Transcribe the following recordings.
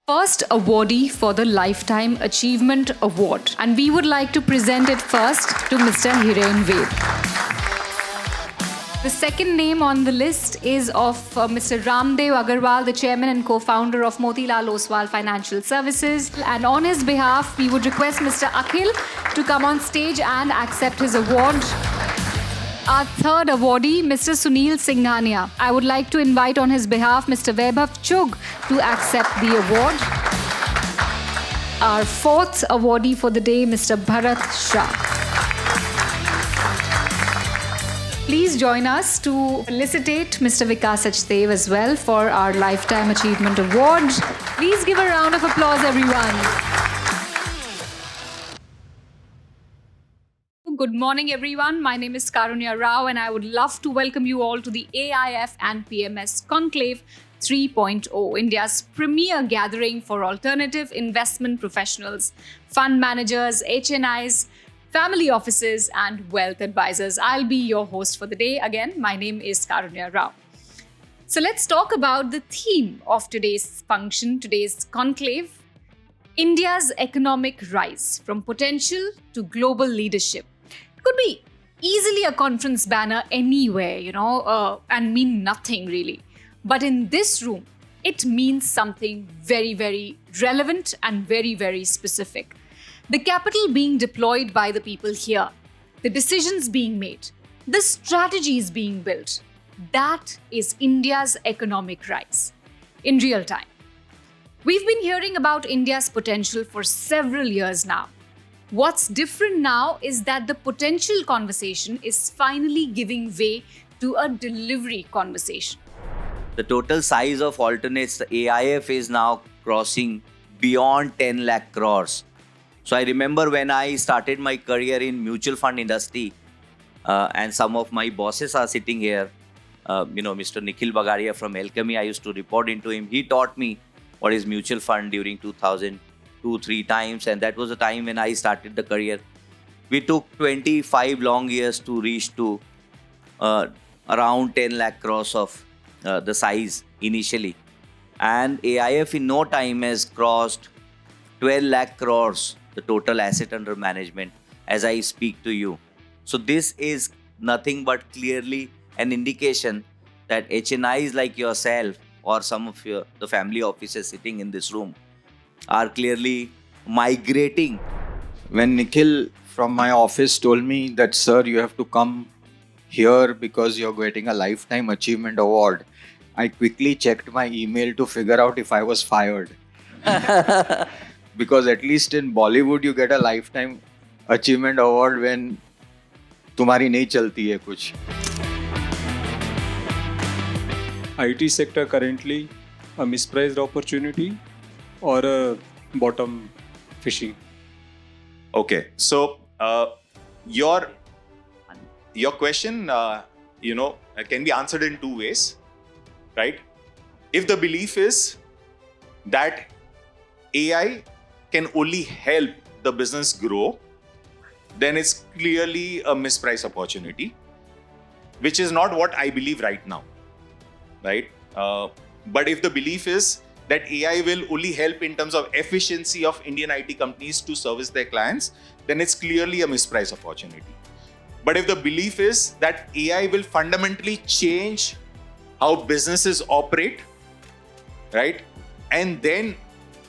First awardee for the Lifetime Achievement Award. And we would like to present it first to Mr. Hiren Ved. The second name on the list is of Mr. Ramdev Agarwal, the chairman and co-founder of Motilal Oswal Financial Services. And on his behalf, we would request Mr. Akhil to come on stage and accept his award. Our third awardee, Mr. Sunil Singhania. I would like to invite on his behalf Mr. Vaibhav Chugh to accept the award. Our fourth awardee for the day, Mr. Bharat Shah. Please join us to felicitate Mr. Vikas Sachdev as well for our Lifetime Achievement Award. Please give a round of applause, everyone. Good morning, everyone. My name is Karunya Rao, and I would love to welcome you all to the AIF and PMS Conclave 3.0, India's premier gathering for alternative investment professionals, fund managers, HNIs, family offices, and wealth advisors. I'll be your host for the day. Again, my name is Karunya Rao. So let's talk about the theme of today's function, today's conclave: India's economic rise from potential to global leadership. Could be easily a conference banner anywhere, and mean nothing really. But in this room, it means something very, very relevant and very, very specific. The capital being deployed by the people here, the decisions being made, the strategies being built, that is India's economic rise in real time. We've been hearing about India's potential for several years now. What's different now is that the potential conversation is finally giving way to a delivery conversation. The total size of alternates, the AIF is now crossing beyond 10 lakh crores. So I remember when I started my career in mutual fund industry, and some of my bosses are sitting here, Mr. Nikhil Bagaria from Alchemy, I used to report into him. He taught me what is mutual fund during 2002-3 times, and that was the time when I started the career. We took 25 long years to reach to around 10 lakh crores of the size initially, and AIF in no time has crossed 12 lakh crores, the total asset under management, as I speak to you. So this is nothing but clearly an indication that HNIs like yourself or some of the family offices sitting in this room are clearly migrating. When Nikhil from my office told me that, sir, you have to come here because you're getting a Lifetime Achievement Award, I quickly checked my email to figure out if I was fired. Because at least in Bollywood, you get a Lifetime Achievement Award when तुम्हारी नहीं चलती है कुछ. IT sector currently a mispriced opportunity or a bottom fishing? Okay, so your question, can be answered in two ways, right? If the belief is that AI can only help the business grow, then it's clearly a mispriced opportunity, which is not what I believe right now, right? But if the belief is that AI will only help in terms of efficiency of Indian IT companies to service their clients, then it's clearly a mispriced opportunity. But if the belief is that AI will fundamentally change how businesses operate, right? And then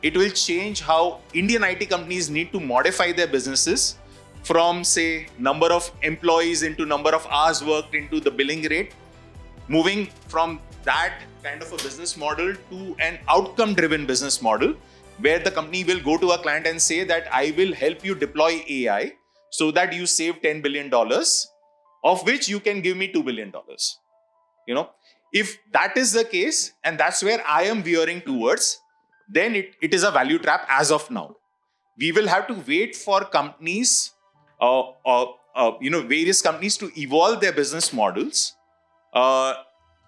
it will change how Indian IT companies need to modify their businesses from, say, number of employees into number of hours worked into the billing rate, moving from that kind of a business model to an outcome-driven business model where the company will go to a client and say that I will help you deploy AI so that you save $10 billion, of which you can give me $2 billion. If that is the case, and that's where I am veering towards, then it is a value trap as of now. We will have to wait for companies, various companies to evolve their business models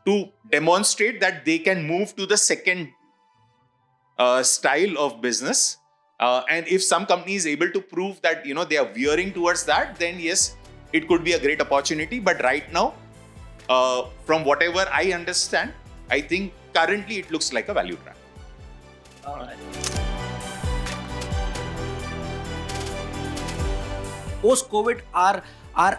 to demonstrate that they can move to the second style of business. And if some company is able to prove that they are veering towards that, then yes, it could be a great opportunity. But right now, from whatever I understand, I think currently it looks like a value trap. Post-COVID, our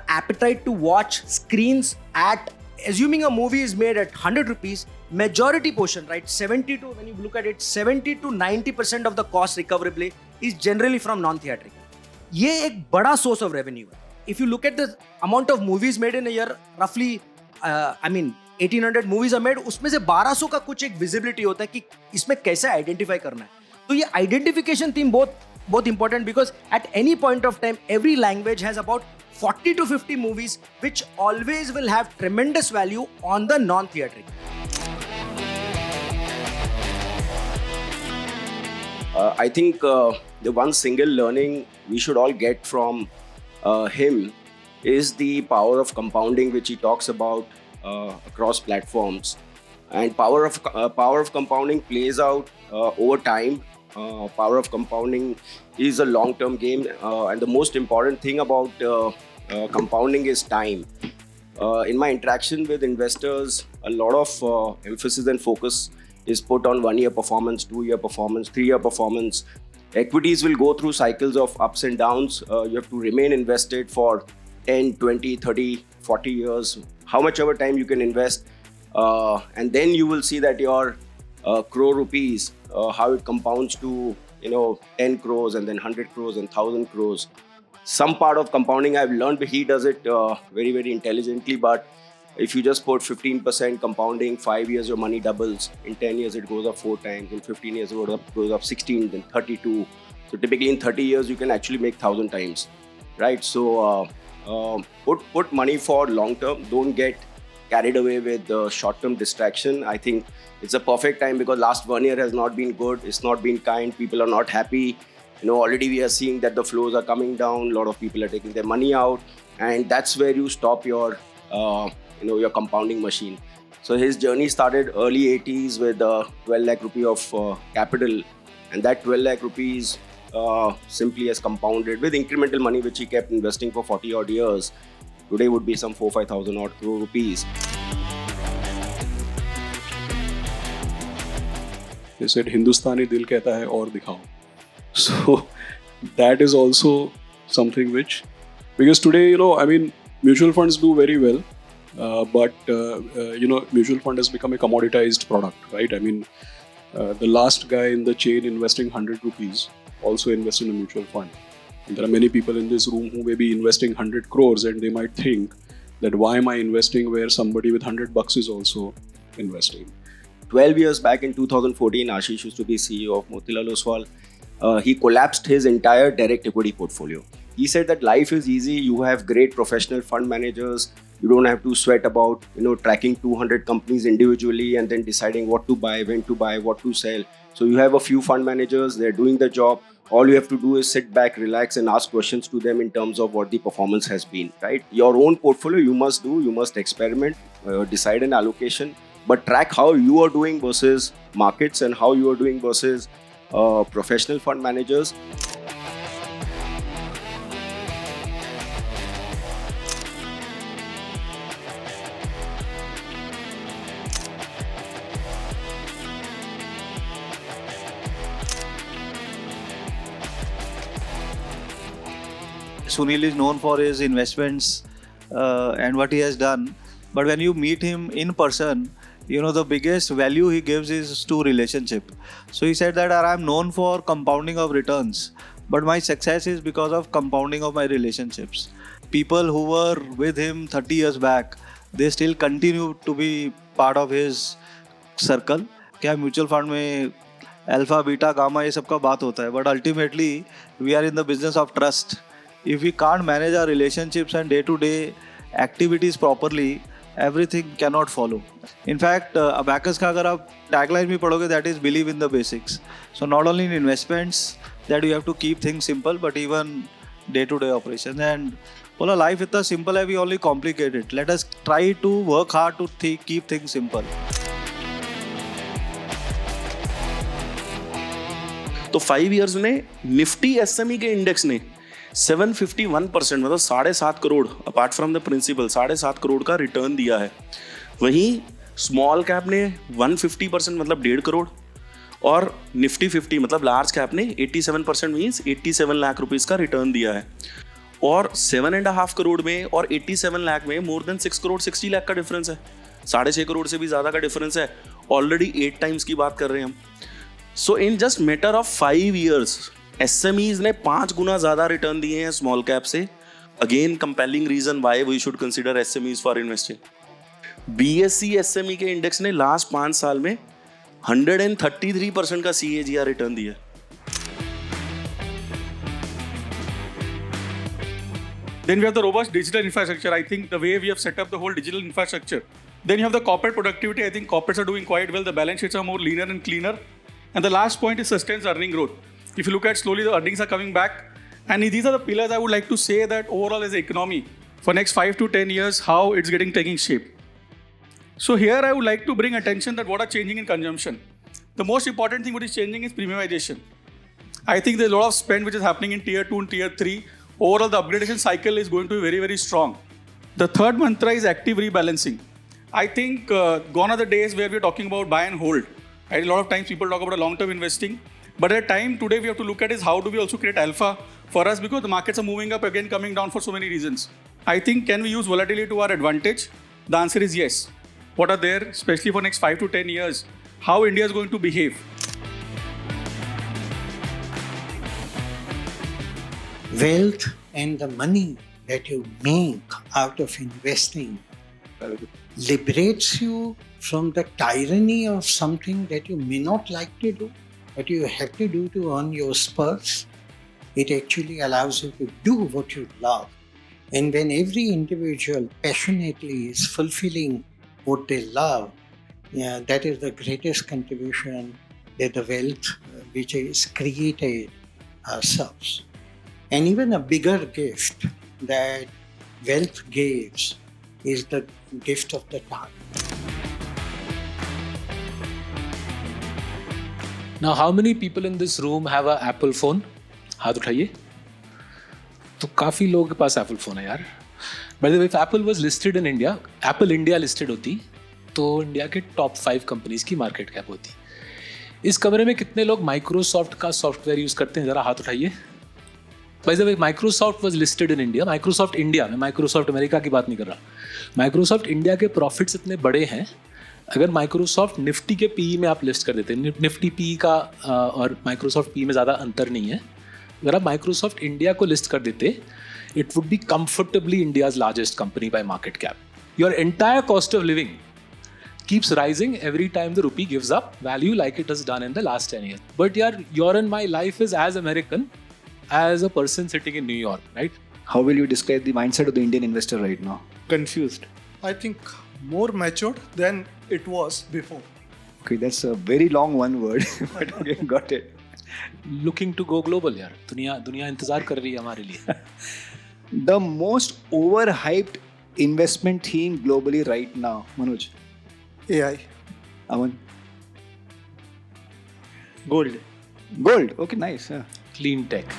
appetite to watch screens at, assuming a movie is made at 100 rupees, majority portion, right, 70 to, when you look at it, 70 to 90% of the cost recoverably is generally from non-theatrical. ये एक बड़ा source of revenue है. If you look at the amount of movies made in a year, roughly, 1800 movies are made, उसमें से 1200 का कुछ एक visibility होता है कि इसमें कैसे identify करना है. तो ये identification theme बहुत important, because at any point of time, every language has about 40 to 50 movies which always will have tremendous value on the non-theatrical. I think the one single learning we should all get from him is the power of compounding, which he talks about across platforms. And power of compounding plays out over time. Power of compounding is a long-term game, and the most important thing about compounding is time. In my interaction with investors, a lot of emphasis and focus is put on 1 year performance, 2 year performance, 3 year performance. Equities will go through cycles of ups and downs. You have to remain invested for 10, 20, 30, 40 years, how much ever time you can invest. And then you will see that your crore rupees, how it compounds to 10 crores and then 100 crores and 1,000 crores. Some part of compounding I've learned, but he does it very, very intelligently. But if you just put 15% compounding, 5 years your money doubles. In 10 years it goes up 4 times. In 15 years it goes up 16, then 32. So typically in 30 years you can actually make 1,000 times, right? So put money for long term. Don't get carried away with short-term distraction. I think it's a perfect time because last 1 year has not been good. It's not been kind. People are not happy. Already we are seeing that the flows are coming down. A lot of people are taking their money out, and that's where you stop your your compounding machine. So his journey started early 80s with 12 lakh rupee of capital, and that 12 lakh rupees simply has compounded with incremental money which he kept investing for 40 odd years. Today would be some 4,000-5,000 odd crore rupees. They said Hindustani dil kehta hai aur dikhao. So that is also something which, because today mutual funds do very well, but mutual fund has become a commoditized product, right? The last guy in the chain investing 100 rupees also invests in a mutual fund. And there are many people in this room who may be investing 100 crores and they might think that why am I investing where somebody with $100 is also investing. 12 years back in 2014, Ashish used to be CEO of Motilal Oswal. He collapsed his entire direct equity portfolio. He said that life is easy. You have great professional fund managers. You don't have to sweat about tracking 200 companies individually and then deciding what to buy, when to buy, what to sell. So you have a few fund managers. They're doing the job. All you have to do is sit back, relax, and ask questions to them in terms of what the performance has been, right? Your own portfolio you must do. You must experiment, decide an allocation, but track how you are doing versus markets and how you are doing versus professional fund managers. Sunil is known for his investments and what he has done. But when you meet him in person, the biggest value he gives is to relationship. So he said that I'm known for compounding of returns, but my success is because of compounding of my relationships. People who were with him 30 years back, they still continue to be part of his circle. क्या mutual fund में alpha beta gamma ये सब का बात होता है, but ultimately we are in the business of trust. If we can't manage our relationships and day-to-day activities properly, everything cannot follow. In fact, Abacus का अगर आप tagline भी पढ़ोगे, that is believe in the basics. So not only in investments that you have to keep things simple, but even day-to-day operations. And बोला life इतना simple है, we only complicate it. Let us try to work hard to keep things simple. तो 5 years में Nifty SME के index ने 751% मतलब 7.5 crore apart from the principal 7.5 crore का return दिया है. वहीं स्मॉल कैप ने 150% मतलब 1.5 करोड़ और निफ्टी 50 मतलब लार्ज कैप ने 87% मीन्स 87 लाख रुपीस का रिटर्न दिया है। और 7.5 करोड़ में और 87 लाख में मोर देन 6 करोड़ 60 लाख का डिफरेंस है, 6.5 करोड़ से भी ज़्यादा का डिफरेंस है। ऑलरेडी 8 टाइम्स की बात कर रहे हैं हम। So in just matter of 5 years SMEs ने 5 गुना ज़्यादा रिटर्न दिए हैं स्मॉल कैप से। Again compelling reason why we should consider SMEs for investing. BSE SME के इंडेक्स ने लास्ट 5 साल में 133% का CAGR रिटर्न दिया। Then we have the robust digital infrastructure. I think the way we have set up the whole digital infrastructure. Then you have the corporate productivity. I think corporates are doing quite well. The balance sheets are more leaner and cleaner. And the last point is sustained earning growth. If you look at slowly, the earnings are coming back. And these are the pillars I would like to say that overall as an economy for next 5 to 10 years, how it's taking shape. So here I would like to bring attention that what are changing in consumption. The most important thing what is changing is premiumization. I think there's a lot of spend which is happening in tier 2 and tier 3. Overall, the upgradation cycle is going to be very, very strong. The third mantra is active rebalancing. I think gone are the days where we're talking about buy and hold. Right? A lot of times people talk about long-term investing. But at a time today we have to look at is how do we also create alpha for us, because the markets are moving up again, coming down for so many reasons. I think can we use volatility to our advantage? The answer is yes. What are there, especially for next 5 to 10 years, how India is going to behave? Wealth and the money that you make out of investing liberates you from the tyranny of something that you may not like to do, but you have to do to earn your spurs. It actually allows you to do what you love. And when every individual passionately is fulfilling what they love, that is the greatest contribution that the wealth which is created serves. And even a bigger gift that wealth gives is the gift of the time. Now, how many people in this room have an Apple phone? हाथ उठाइए। तो काफ़ी लोगों के पास Apple phone है यार। By the way, if Apple was listed in India, Apple India listed होती, तो इंडिया के टॉप 5 कंपनीज की मार्केट कैप होती। इस कमरे में कितने लोग माइक्रोसॉफ्ट का सॉफ्टवेयर यूज़ करते हैं? ज़रा हाथ उठाइए। By the way, Microsoft was listed in India. Microsoft India, मैं Microsoft अमेरिका की बात नहीं कर रहा। Microsoft इंडिया के प्रॉफिट्स इतने बड़े हैं, अगर Microsoft निफ्टी के PE में आप लिस्ट कर देते हैं, निफ्टी PE का और Microsoft PE में ज़्यादा अंतर नहीं है, अगर आप Microsoft इंडिया को लिस्ट कर देते, it would be comfortably India's largest company by market cap. Your entire cost of living keeps rising every time the rupee gives up value like it has done in the last 10 years. But your and my life is as American as a person sitting in New York, right? How will you describe the mindset of the Indian investor right now? Confused. I think more matured than it was before. Okay, that's a very long one word, but okay, got it. Looking to go global यार, दुनिया इंतजार कर रही है हमारे लिए। The most overhyped investment theme globally right now, Manoj? AI. Aman? Gold. Gold, okay, nice. Yeah. Clean tech.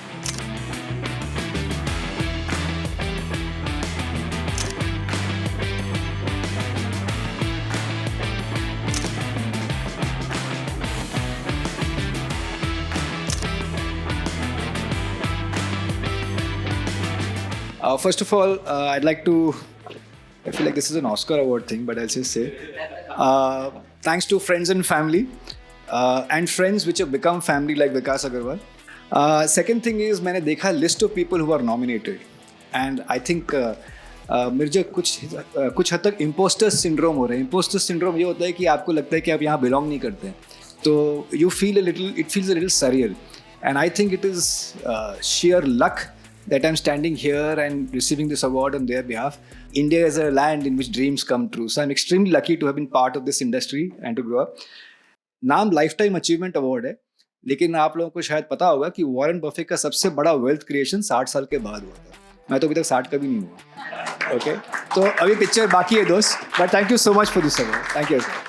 First of all, I'd like to, I feel like this is an Oscar award thing, but I'll just say, thanks to friends and family, and friends which have become family like Vikas Agarwal. Second thing is, मैंने देखा list of people who are nominated, and I think मेरे जो कुछ हद तक imposter syndrome हो रहा है. Imposter syndrome ये होता है कि आपको लगता है कि आप यहाँ belong नहीं करते हैं, तो it feels a little surreal, and I think it is sheer luck that I'm standing here and receiving this award on their behalf. India is a land in which dreams come true, so I'm extremely lucky to have been part of this industry and to grow up. नाम Lifetime Achievement Award है, लेकिन आप लोगों को शायद पता होगा कि वॉरेन बफेट का सबसे बड़ा वेल्थ क्रिएशन 60 साल के बाद हुआ था। मैं तो अभी तक 60 का भी नहीं हुआ। ओके, तो अभी पिक्चर बाकी है दोस्त, but thank you so much for this award. Thank you sir.